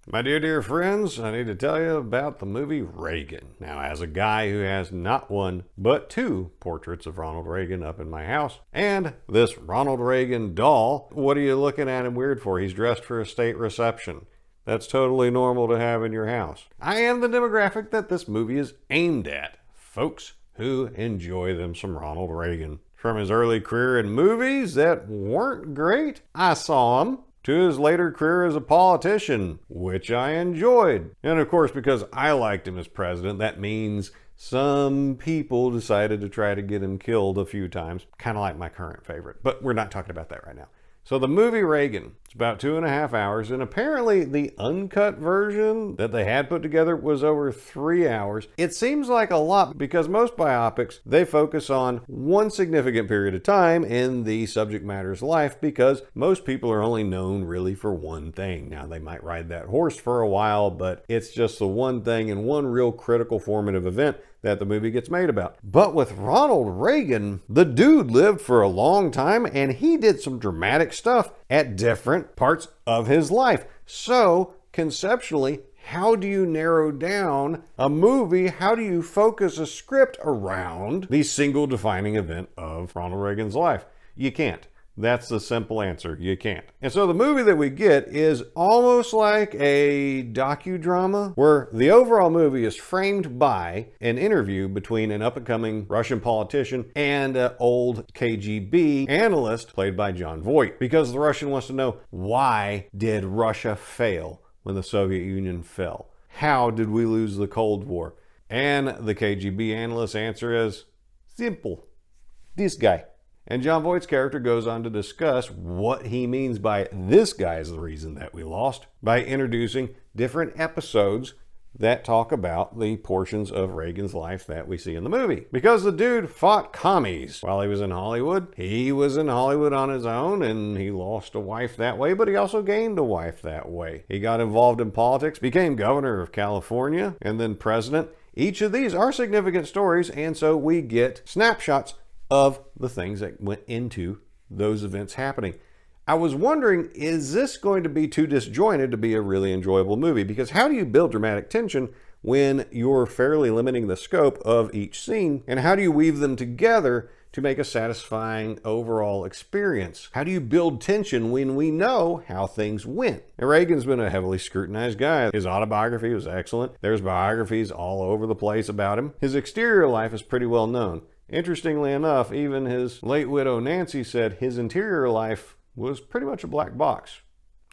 My dear friends, I need to tell you about the movie Reagan. Now, as a guy who has not one, but two portraits of Ronald Reagan up in my house, and this Ronald Reagan doll, what are you looking at him weird for? He's dressed for a state reception. That's totally normal to have in your house. I am the demographic that this movie is aimed at. Folks who enjoy them some Ronald Reagan. From his early career in movies that weren't great, I saw him, to his later career as a politician, which I enjoyed. And of course, because I liked him as president, that means some people decided to try to get him killed a few times. Kind of like my current favorite, but we're not talking about that right now. So the movie Reagan, it's about 2.5 hours, and apparently the uncut version that they had put together was over 3 hours. It seems like a lot because most biopics, they focus on one significant period of time in the subject matter's life because most people are only known really for one thing. Now, they might ride that horse for a while, but it's just the one thing and one real critical formative event that the movie gets made about. But with Ronald Reagan, the dude lived for a long time and he did some dramatic stuff at different parts of his life. So conceptually, how do you narrow down a movie? How do you focus a script around the single defining event of Ronald Reagan's life? You can't. That's the simple answer. You can't. And so the movie that we get is almost like a docudrama where the overall movie is framed by an interview between an up-and-coming Russian politician and an old KGB analyst played by Jon Voight. Because the Russian wants to know, why did Russia fail when the Soviet Union fell? How did we lose the Cold War? And the KGB analyst's answer is simple. This guy. And Jon Voight's character goes on to discuss what he means by this guy's the reason that we lost by introducing different episodes that talk about the portions of Reagan's life that we see in the movie. Because the dude fought commies while he was in Hollywood. He was in Hollywood on his own and he lost a wife that way, but he also gained a wife that way. He got involved in politics, became governor of California, and then president. Each of these are significant stories, and so we get snapshots of the things that went into those events happening. I was wondering, is this going to be too disjointed to be a really enjoyable movie? Because how do you build dramatic tension when you're fairly limiting the scope of each scene? And how do you weave them together to make a satisfying overall experience? How do you build tension when we know how things went? And Reagan's been a heavily scrutinized guy. His autobiography was excellent. There's biographies all over the place about him. His exterior life is pretty well known. Interestingly enough, even his late widow Nancy said his interior life was pretty much a black box.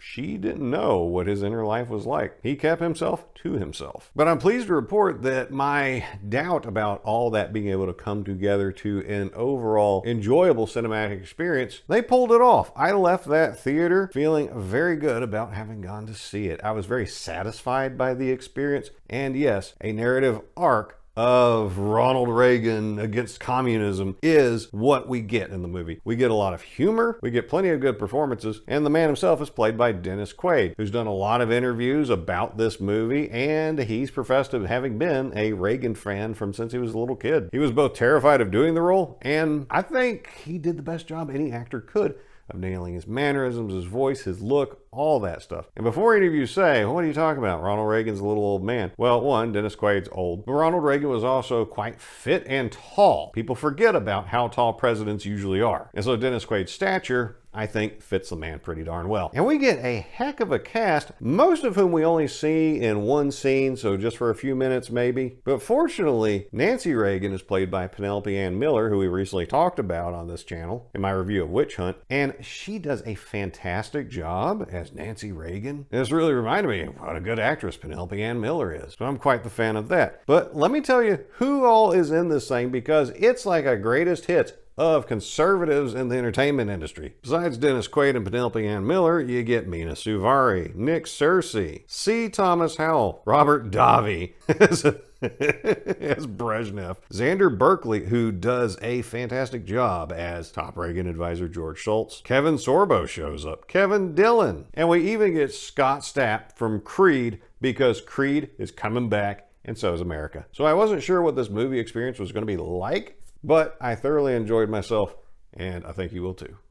She didn't know what his inner life was like. He kept himself to himself. But I'm pleased to report that my doubt about all that being able to come together to an overall enjoyable cinematic experience, they pulled it off. I left that theater feeling very good about having gone to see it. I was very satisfied by the experience. And yes, a narrative arc of Ronald Reagan against communism is what we get in the movie. We get a lot of humor, we get plenty of good performances, and the man himself is played by Dennis Quaid, who's done a lot of interviews about this movie, and he's professed to having been a Reagan fan from since he was a little kid. He was both terrified of doing the role, and I think he did the best job any actor could of nailing his mannerisms, his voice, his look, all that stuff. And before any of you say, what are you talking about? Ronald Reagan's a little old man. Well, one, Dennis Quaid's old, but Ronald Reagan was also quite fit and tall. People forget about how tall presidents usually are. And so Dennis Quaid's stature, I think, fits the man pretty darn well. And we get a heck of a cast, most of whom we only see in one scene, so just for a few minutes maybe. But fortunately, Nancy Reagan is played by Penelope Ann Miller, who we recently talked about on this channel in my review of Witch Hunt, and she does a fantastic job as Nancy Reagan. And it's really reminded me of what a good actress Penelope Ann Miller is. So I'm quite the fan of that. But let me tell you who all is in this thing, because it's like a greatest hits of conservatives in the entertainment industry. Besides Dennis Quaid and Penelope Ann Miller, you get Mina Suvari, Nick Searcy, C. Thomas Howell, Robert Davi as Brezhnev, Xander Berkeley, who does a fantastic job as top Reagan advisor George Shultz, Kevin Sorbo shows up, Kevin Dillon, and we even get Scott Stapp from Creed, because Creed is coming back and so is America. So I wasn't sure what this movie experience was going to be like, but I thoroughly enjoyed myself, and I think you will too.